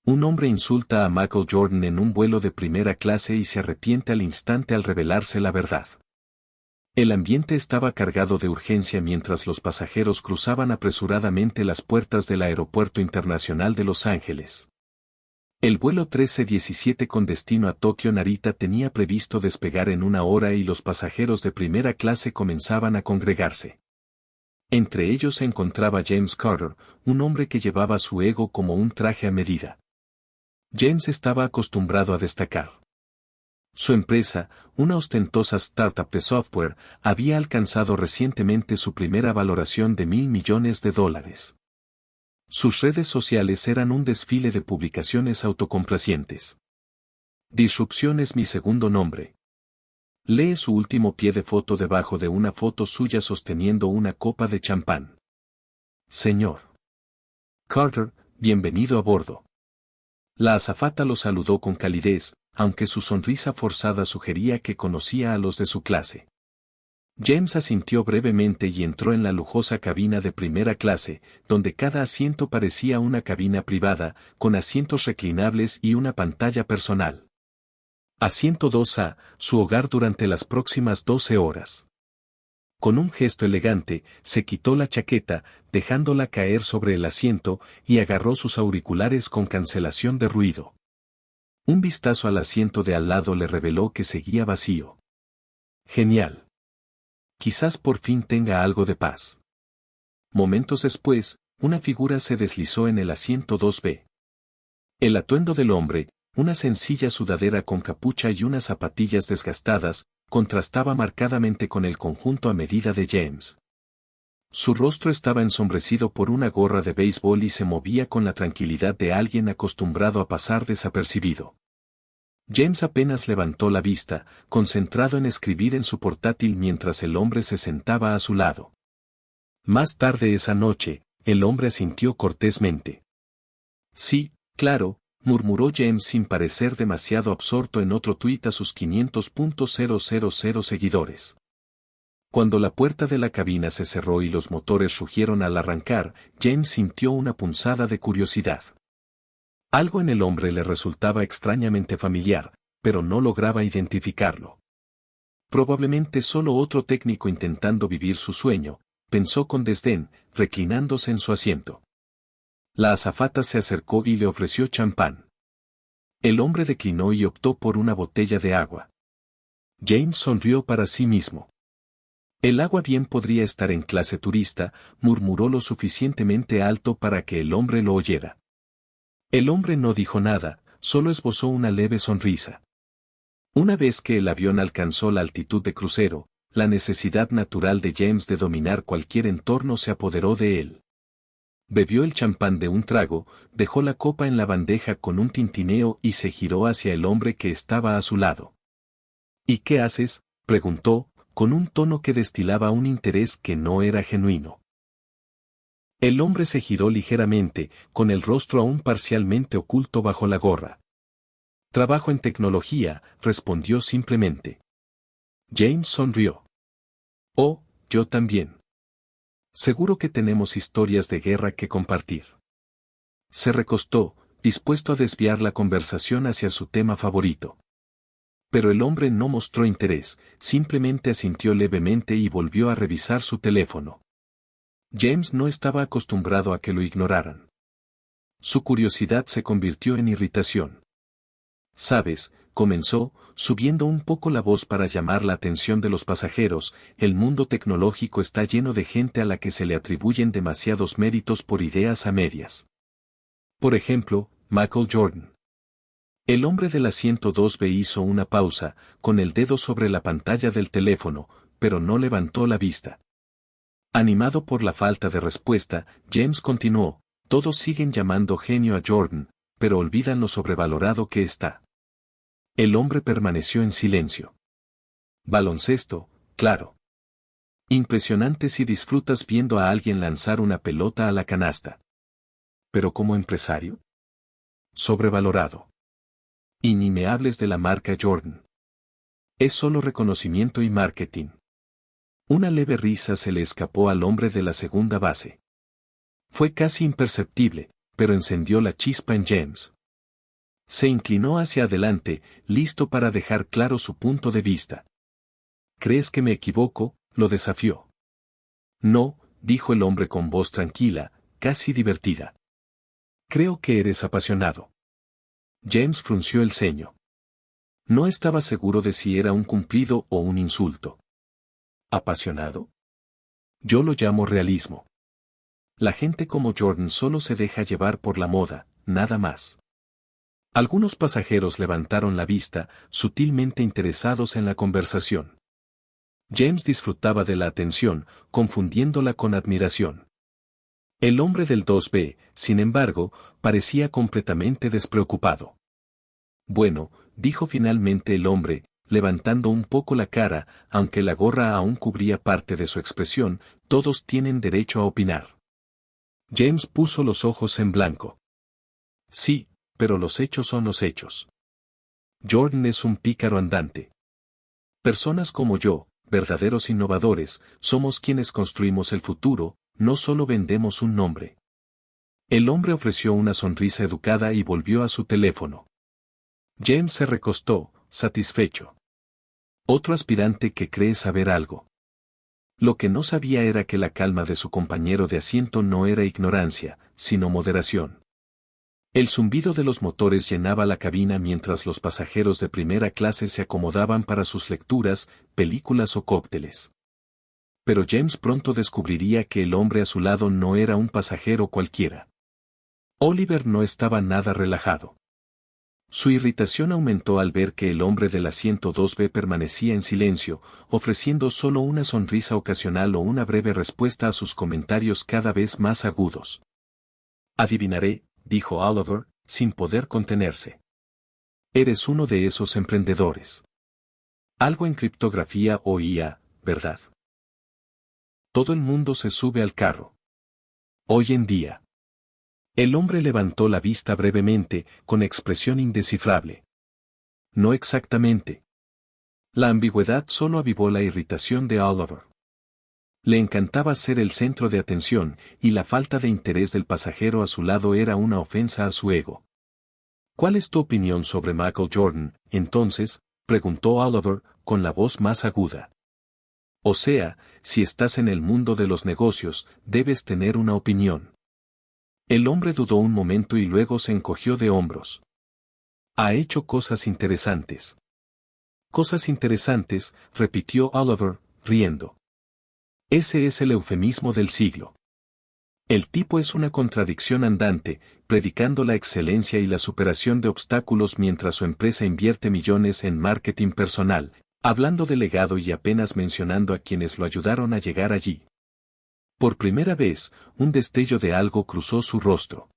Un hombre insulta a Michael Jordan en un vuelo de primera clase y se arrepiente al instante al revelarse la verdad. El ambiente estaba cargado de urgencia mientras los pasajeros cruzaban apresuradamente las puertas del Aeropuerto Internacional de Los Ángeles. El vuelo 1317 con destino a Tokio Narita tenía previsto despegar en 1 hora y los pasajeros de primera clase comenzaban a congregarse. Entre ellos se encontraba James Carter, un hombre que llevaba su ego como un traje a medida. James estaba acostumbrado a destacar. Su empresa, una ostentosa startup de software, había alcanzado recientemente su primera valoración de $1.000 millones. Sus redes sociales eran un desfile de publicaciones autocomplacientes. Disrupción es mi segundo nombre. Lee su último pie de foto debajo de una foto suya sosteniendo una copa de champán. Señor Carter, bienvenido a bordo. La azafata lo saludó con calidez, aunque su sonrisa forzada sugería que conocía a los de su clase. James asintió brevemente y entró en la lujosa cabina de primera clase, donde cada asiento parecía una cabina privada, con asientos reclinables y una pantalla personal. Asiento 2A, su hogar durante las próximas 12 horas. Con un gesto elegante, se quitó la chaqueta, dejándola caer sobre el asiento, y agarró sus auriculares con cancelación de ruido. Un vistazo al asiento de al lado le reveló que seguía vacío. Genial. Quizás por fin tenga algo de paz. Momentos después, una figura se deslizó en el asiento 2B. El atuendo del hombre, una sencilla sudadera con capucha y unas zapatillas desgastadas, contrastaba marcadamente con el conjunto a medida de James. Su rostro estaba ensombrecido por una gorra de béisbol y se movía con la tranquilidad de alguien acostumbrado a pasar desapercibido. James apenas levantó la vista, concentrado en escribir en su portátil mientras el hombre se sentaba a su lado. Más tarde esa noche, el hombre asintió cortésmente. Sí, claro, murmuró James sin parecer demasiado absorto en otro tuit a sus 500.000 seguidores. Cuando la puerta de la cabina se cerró y los motores rugieron al arrancar, James sintió una punzada de curiosidad. Algo en el hombre le resultaba extrañamente familiar, pero no lograba identificarlo. Probablemente solo otro técnico intentando vivir su sueño, pensó con desdén, reclinándose en su asiento. La azafata se acercó y le ofreció champán. El hombre declinó y optó por una botella de agua. James sonrió para sí mismo. El agua bien podría estar en clase turista, murmuró lo suficientemente alto para que el hombre lo oyera. El hombre no dijo nada, solo esbozó una leve sonrisa. Una vez que el avión alcanzó la altitud de crucero, la necesidad natural de James de dominar cualquier entorno se apoderó de él. Bebió el champán de un trago, dejó la copa en la bandeja con un tintineo y se giró hacia el hombre que estaba a su lado. ¿Y qué haces?, preguntó, con un tono que destilaba un interés que no era genuino. El hombre se giró ligeramente, con el rostro aún parcialmente oculto bajo la gorra. Trabajo en tecnología, respondió simplemente. James sonrió. Oh, yo también. Seguro que tenemos historias de guerra que compartir. Se recostó, dispuesto a desviar la conversación hacia su tema favorito. Pero el hombre no mostró interés, simplemente asintió levemente y volvió a revisar su teléfono. James no estaba acostumbrado a que lo ignoraran. Su curiosidad se convirtió en irritación. «Sabes», comenzó, subiendo un poco la voz para llamar la atención de los pasajeros, el mundo tecnológico está lleno de gente a la que se le atribuyen demasiados méritos por ideas a medias. Por ejemplo, Michael Jordan. El hombre del asiento 2B hizo una pausa, con el dedo sobre la pantalla del teléfono, pero no levantó la vista. Animado por la falta de respuesta, James continuó, todos siguen llamando genio a Jordan, pero olvidan lo sobrevalorado que está. El hombre permaneció en silencio. Baloncesto, claro. Impresionante si disfrutas viendo a alguien lanzar una pelota a la canasta. Pero como empresario. Sobrevalorado. Y ni me hables de la marca Jordan. Es solo reconocimiento y marketing. Una leve risa se le escapó al hombre de la segunda base. Fue casi imperceptible, pero encendió la chispa en James. Se inclinó hacia adelante, listo para dejar claro su punto de vista. ¿Crees que me equivoco?, lo desafió. No, dijo el hombre con voz tranquila, casi divertida. Creo que eres apasionado. James frunció el ceño. No estaba seguro de si era un cumplido o un insulto. ¿Apasionado? Yo lo llamo realismo. La gente como Jordan solo se deja llevar por la moda, nada más. Algunos pasajeros levantaron la vista, sutilmente interesados en la conversación. James disfrutaba de la atención, confundiéndola con admiración. El hombre del 2B, sin embargo, parecía completamente despreocupado. Bueno, dijo finalmente el hombre, levantando un poco la cara, aunque la gorra aún cubría parte de su expresión, todos tienen derecho a opinar. James puso los ojos en blanco. Sí, pero los hechos son los hechos. Jordan es un pícaro andante. Personas como yo, verdaderos innovadores, somos quienes construimos el futuro, no solo vendemos un nombre. El hombre ofreció una sonrisa educada y volvió a su teléfono. James se recostó, satisfecho. Otro aspirante que cree saber algo. Lo que no sabía era que la calma de su compañero de asiento no era ignorancia, sino moderación. El zumbido de los motores llenaba la cabina mientras los pasajeros de primera clase se acomodaban para sus lecturas, películas o cócteles. Pero James pronto descubriría que el hombre a su lado no era un pasajero cualquiera. Oliver no estaba nada relajado. Su irritación aumentó al ver que el hombre del asiento 2B permanecía en silencio, ofreciendo solo una sonrisa ocasional o una breve respuesta a sus comentarios cada vez más agudos. Adivinaré, dijo Oliver, sin poder contenerse. Eres uno de esos emprendedores. Algo en criptografía o IA, ¿verdad? Todo el mundo se sube al carro. Hoy en día. El hombre levantó la vista brevemente, con expresión indescifrable. No exactamente. La ambigüedad solo avivó la irritación de Oliver. Le encantaba ser el centro de atención, y la falta de interés del pasajero a su lado era una ofensa a su ego. ¿Cuál es tu opinión sobre Michael Jordan, entonces?, preguntó Oliver, con la voz más aguda. O sea, si estás en el mundo de los negocios, debes tener una opinión. El hombre dudó un momento y luego se encogió de hombros. Ha hecho cosas interesantes. Cosas interesantes, repitió Oliver, riendo. Ese es el eufemismo del siglo. El tipo es una contradicción andante, predicando la excelencia y la superación de obstáculos mientras su empresa invierte millones en marketing personal, hablando de legado y apenas mencionando a quienes lo ayudaron a llegar allí. Por primera vez, un destello de algo cruzó su rostro.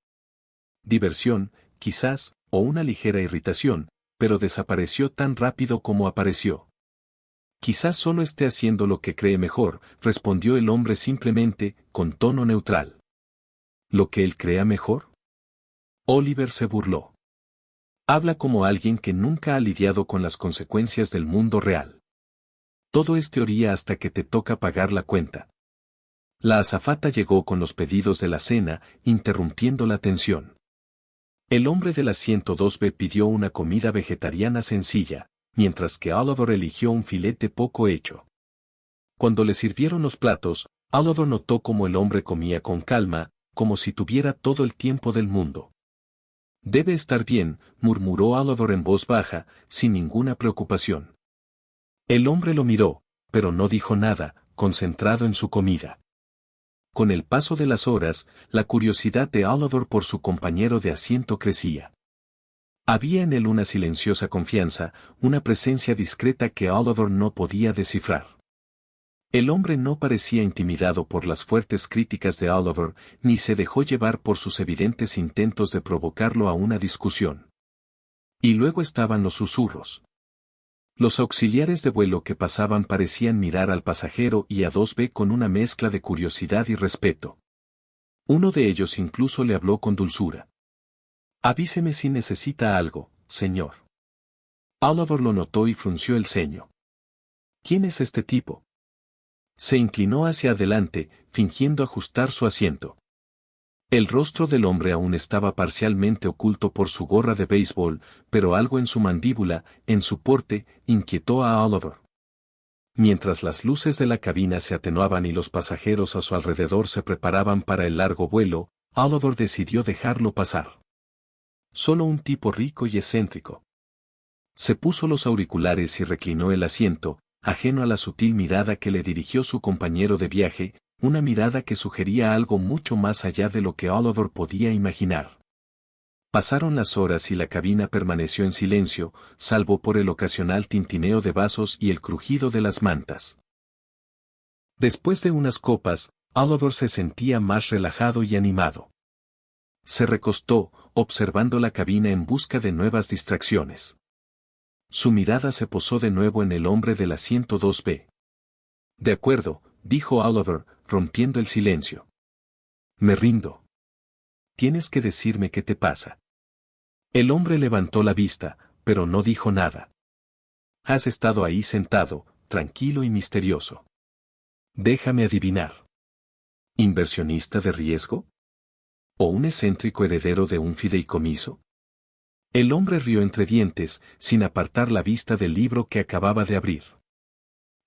Diversión, quizás, o una ligera irritación, pero desapareció tan rápido como apareció. Quizás solo esté haciendo lo que cree mejor, respondió el hombre simplemente, con tono neutral. ¿Lo que él crea mejor? Oliver se burló. Habla como alguien que nunca ha lidiado con las consecuencias del mundo real. Todo es teoría hasta que te toca pagar la cuenta. La azafata llegó con los pedidos de la cena, interrumpiendo la tensión. El hombre del asiento 2B pidió una comida vegetariana sencilla, mientras que Oliver eligió un filete poco hecho. Cuando le sirvieron los platos, Oliver notó cómo el hombre comía con calma, como si tuviera todo el tiempo del mundo. Debe estar bien, murmuró Oliver en voz baja, sin ninguna preocupación. El hombre lo miró, pero no dijo nada, concentrado en su comida. Con el paso de las horas, la curiosidad de Oliver por su compañero de asiento crecía. Había en él una silenciosa confianza, una presencia discreta que Oliver no podía descifrar. El hombre no parecía intimidado por las fuertes críticas de Oliver, ni se dejó llevar por sus evidentes intentos de provocarlo a una discusión. Y luego estaban los susurros. Los auxiliares de vuelo que pasaban parecían mirar al pasajero y a 2B con una mezcla de curiosidad y respeto. Uno de ellos incluso le habló con dulzura. Avíseme si necesita algo, señor. Oliver lo notó y frunció el ceño. ¿Quién es este tipo? Se inclinó hacia adelante, fingiendo ajustar su asiento. El rostro del hombre aún estaba parcialmente oculto por su gorra de béisbol, pero algo en su mandíbula, en su porte, inquietó a Oliver. Mientras las luces de la cabina se atenuaban y los pasajeros a su alrededor se preparaban para el largo vuelo, Oliver decidió dejarlo pasar. Solo un tipo rico y excéntrico. Se puso los auriculares y reclinó el asiento, ajeno a la sutil mirada que le dirigió su compañero de viaje, una mirada que sugería algo mucho más allá de lo que Oliver podía imaginar. Pasaron las horas y la cabina permaneció en silencio, salvo por el ocasional tintineo de vasos y el crujido de las mantas. Después de unas copas, Oliver se sentía más relajado y animado. Se recostó, observando la cabina en busca de nuevas distracciones. Su mirada se posó de nuevo en el hombre del asiento 2B. De acuerdo, dijo Oliver, rompiendo el silencio. Me rindo. Tienes que decirme qué te pasa. El hombre levantó la vista, pero no dijo nada. Has estado ahí sentado, tranquilo y misterioso. Déjame adivinar. ¿Inversionista de riesgo? ¿O un excéntrico heredero de un fideicomiso? El hombre rió entre dientes, sin apartar la vista del libro que acababa de abrir.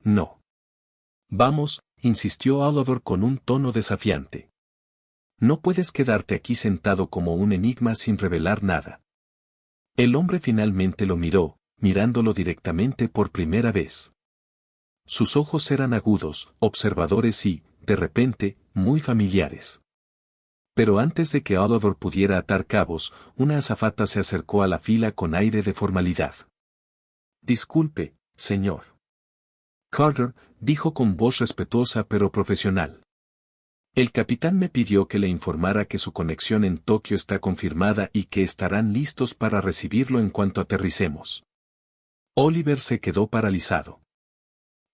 No. Vamos, insistió Oliver con un tono desafiante. No puedes quedarte aquí sentado como un enigma sin revelar nada. El hombre finalmente lo miró, mirándolo directamente por primera vez. Sus ojos eran agudos, observadores y, de repente, muy familiares. Pero antes de que Oliver pudiera atar cabos, una azafata se acercó a la fila con aire de formalidad. Disculpe, señor. Carter, dijo con voz respetuosa pero profesional. El capitán me pidió que le informara que su conexión en Tokio está confirmada y que estarán listos para recibirlo en cuanto aterricemos. Oliver se quedó paralizado.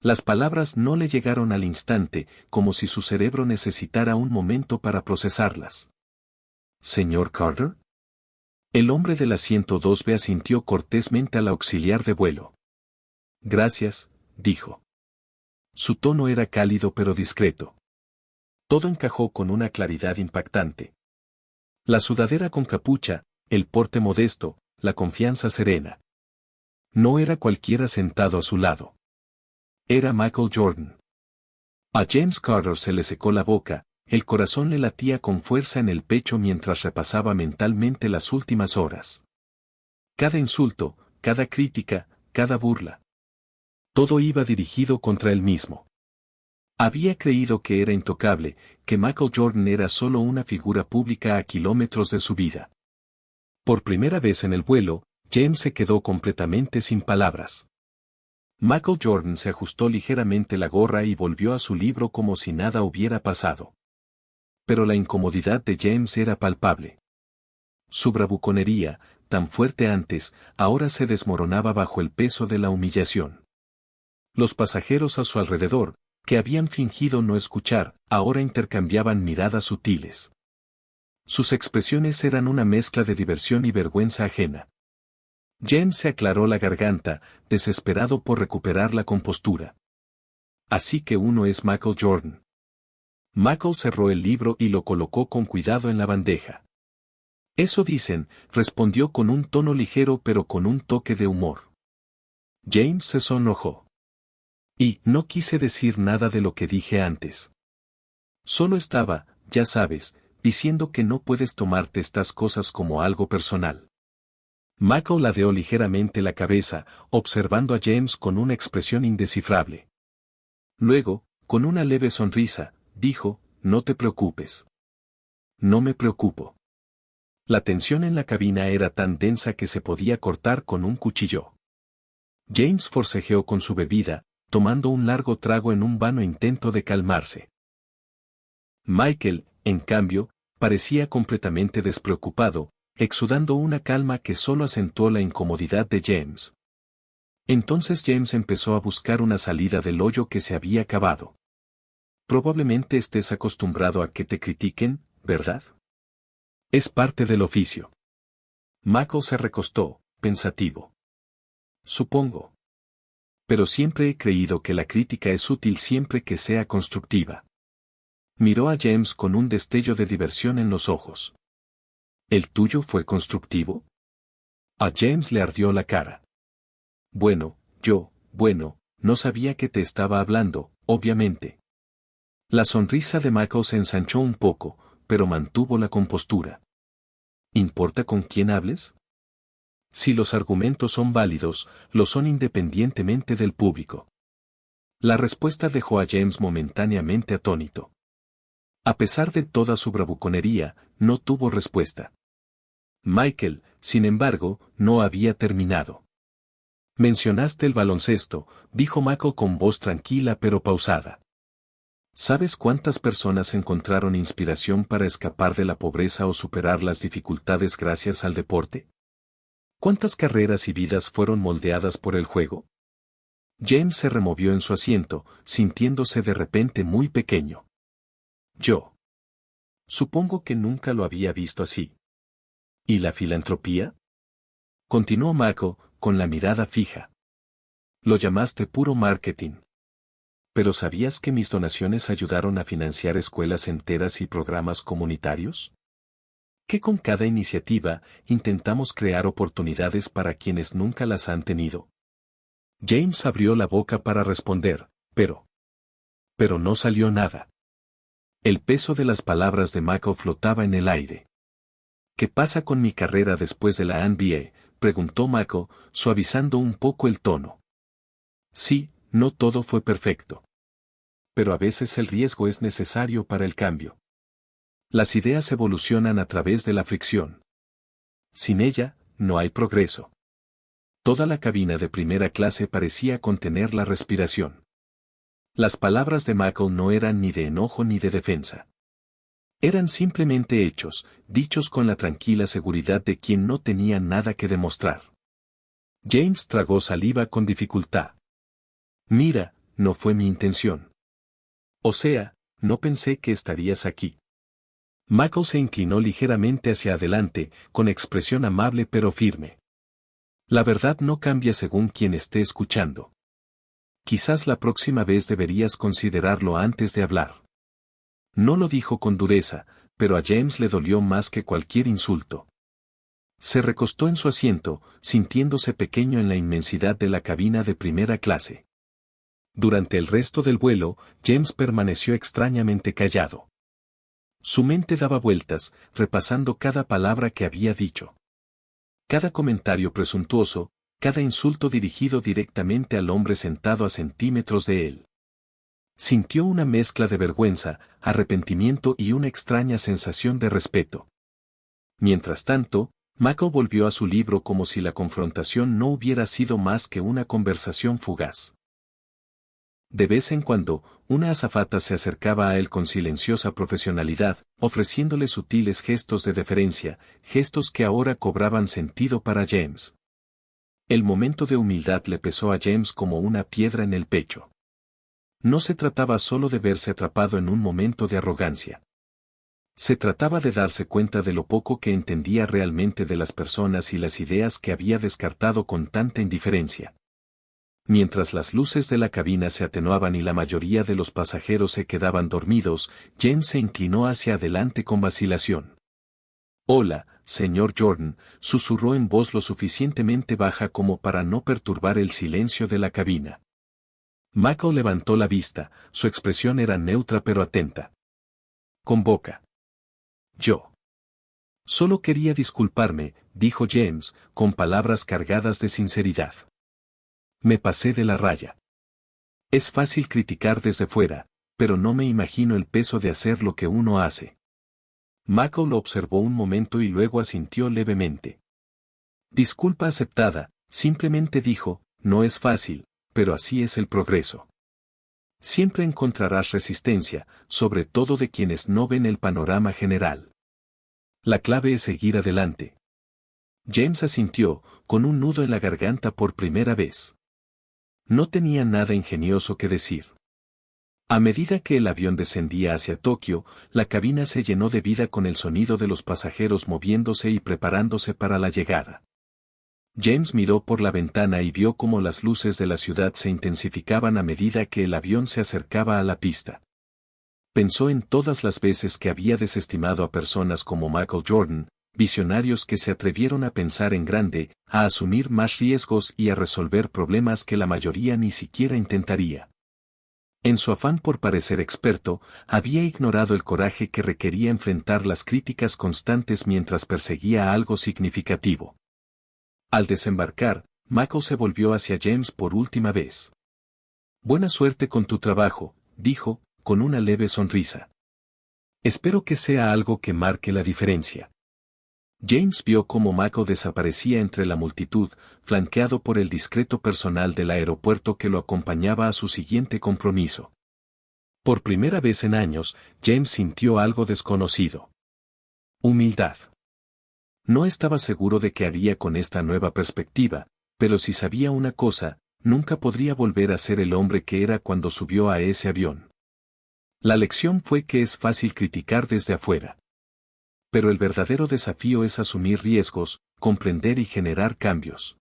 Las palabras no le llegaron al instante, como si su cerebro necesitara un momento para procesarlas. ¿Señor Carter? El hombre del asiento 2B asintió cortésmente al auxiliar de vuelo. Gracias, dijo. Su tono era cálido pero discreto. Todo encajó con una claridad impactante. La sudadera con capucha, el porte modesto, la confianza serena. No era cualquiera sentado a su lado. Era Michael Jordan. A James Carter se le secó la boca, el corazón le latía con fuerza en el pecho mientras repasaba mentalmente las últimas horas. Cada insulto, cada crítica, cada burla. Todo iba dirigido contra él mismo. Había creído que era intocable, que Michael Jordan era solo una figura pública a kilómetros de su vida. Por primera vez en el vuelo, James se quedó completamente sin palabras. Michael Jordan se ajustó ligeramente la gorra y volvió a su libro como si nada hubiera pasado. Pero la incomodidad de James era palpable. Su bravuconería, tan fuerte antes, ahora se desmoronaba bajo el peso de la humillación. Los pasajeros a su alrededor, que habían fingido no escuchar, ahora intercambiaban miradas sutiles. Sus expresiones eran una mezcla de diversión y vergüenza ajena. James se aclaró la garganta, desesperado por recuperar la compostura. Así que uno es Michael Jordan. Michael cerró el libro y lo colocó con cuidado en la bandeja. Eso dicen, respondió con un tono ligero pero con un toque de humor. James se sonrojó. Y no quise decir nada de lo que dije antes. Solo estaba, ya sabes, diciendo que no puedes tomarte estas cosas como algo personal. Michael ladeó ligeramente la cabeza, observando a James con una expresión indescifrable. Luego, con una leve sonrisa, dijo, no te preocupes. No me preocupo. La tensión en la cabina era tan densa que se podía cortar con un cuchillo. James forcejeó con su bebida, tomando un largo trago en un vano intento de calmarse. Michael, en cambio, parecía completamente despreocupado, exudando una calma que solo acentuó la incomodidad de James. Entonces James empezó a buscar una salida del hoyo que se había cavado. Probablemente estés acostumbrado a que te critiquen, ¿verdad? Es parte del oficio. Michael se recostó, pensativo. Supongo. Pero siempre he creído que la crítica es útil siempre que sea constructiva. Miró a James con un destello de diversión en los ojos. ¿El tuyo fue constructivo? A James le ardió la cara. Bueno, no sabía que te estaba hablando, obviamente. La sonrisa de Michael se ensanchó un poco, pero mantuvo la compostura. ¿Importa con quién hables? Si los argumentos son válidos, lo son independientemente del público. La respuesta dejó a James momentáneamente atónito. A pesar de toda su bravuconería, no tuvo respuesta. Michael, sin embargo, no había terminado. Mencionaste el baloncesto, dijo Michael con voz tranquila pero pausada. ¿Sabes cuántas personas encontraron inspiración para escapar de la pobreza o superar las dificultades gracias al deporte? ¿Cuántas carreras y vidas fueron moldeadas por el juego? James se removió en su asiento, sintiéndose de repente muy pequeño. Yo. Supongo que nunca lo había visto así. ¿Y la filantropía? Continuó Michael, con la mirada fija. Lo llamaste puro marketing. ¿Pero sabías que mis donaciones ayudaron a financiar escuelas enteras y programas comunitarios? Que con cada iniciativa, intentamos crear oportunidades para quienes nunca las han tenido. James abrió la boca para responder, pero no salió nada. El peso de las palabras de Michael flotaba en el aire. ¿Qué pasa con mi carrera después de la NBA?, preguntó Michael, suavizando un poco el tono. Sí, no todo fue perfecto. Pero a veces el riesgo es necesario para el cambio. Las ideas evolucionan a través de la fricción. Sin ella, no hay progreso. Toda la cabina de primera clase parecía contener la respiración. Las palabras de Michael no eran ni de enojo ni de defensa. Eran simplemente hechos, dichos con la tranquila seguridad de quien no tenía nada que demostrar. James tragó saliva con dificultad. Mira, no fue mi intención. O sea, no pensé que estarías aquí. Michael se inclinó ligeramente hacia adelante, con expresión amable pero firme. La verdad no cambia según quien esté escuchando. Quizás la próxima vez deberías considerarlo antes de hablar. No lo dijo con dureza, pero a James le dolió más que cualquier insulto. Se recostó en su asiento, sintiéndose pequeño en la inmensidad de la cabina de primera clase. Durante el resto del vuelo, James permaneció extrañamente callado. Su mente daba vueltas, repasando cada palabra que había dicho. Cada comentario presuntuoso, cada insulto dirigido directamente al hombre sentado a centímetros de él. Sintió una mezcla de vergüenza, arrepentimiento y una extraña sensación de respeto. Mientras tanto, Michael volvió a su libro como si la confrontación no hubiera sido más que una conversación fugaz. De vez en cuando, una azafata se acercaba a él con silenciosa profesionalidad, ofreciéndole sutiles gestos de deferencia, gestos que ahora cobraban sentido para James. El momento de humildad le pesó a James como una piedra en el pecho. No se trataba solo de verse atrapado en un momento de arrogancia. Se trataba de darse cuenta de lo poco que entendía realmente de las personas y las ideas que había descartado con tanta indiferencia. Mientras las luces de la cabina se atenuaban y la mayoría de los pasajeros se quedaban dormidos, James se inclinó hacia adelante con vacilación. «Hola, señor Jordan», susurró en voz lo suficientemente baja como para no perturbar el silencio de la cabina. Michael levantó la vista, su expresión era neutra pero atenta. «Convoca». «Yo». «Solo quería disculparme», dijo James, con palabras cargadas de sinceridad. «Me pasé de la raya. Es fácil criticar desde fuera, pero no me imagino el peso de hacer lo que uno hace». Michael lo observó un momento y luego asintió levemente. «Disculpa aceptada», simplemente dijo, «no es fácil, pero así es el progreso. Siempre encontrarás resistencia, sobre todo de quienes no ven el panorama general. La clave es seguir adelante». James asintió, con un nudo en la garganta por primera vez. No tenía nada ingenioso que decir. A medida que el avión descendía hacia Tokio, la cabina se llenó de vida con el sonido de los pasajeros moviéndose y preparándose para la llegada. James miró por la ventana y vio cómo las luces de la ciudad se intensificaban a medida que el avión se acercaba a la pista. Pensó en todas las veces que había desestimado a personas como Michael Jordan, visionarios que se atrevieron a pensar en grande, a asumir más riesgos y a resolver problemas que la mayoría ni siquiera intentaría. En su afán por parecer experto, había ignorado el coraje que requería enfrentar las críticas constantes mientras perseguía algo significativo. Al desembarcar, Michael se volvió hacia James por última vez. «Buena suerte con tu trabajo», dijo, con una leve sonrisa. «Espero que sea algo que marque la diferencia». James vio cómo Michael desaparecía entre la multitud, flanqueado por el discreto personal del aeropuerto que lo acompañaba a su siguiente compromiso. Por primera vez en años, James sintió algo desconocido. Humildad. No estaba seguro de qué haría con esta nueva perspectiva, pero si sabía una cosa, nunca podría volver a ser el hombre que era cuando subió a ese avión. La lección fue que es fácil criticar desde afuera. Pero el verdadero desafío es asumir riesgos, comprender y generar cambios.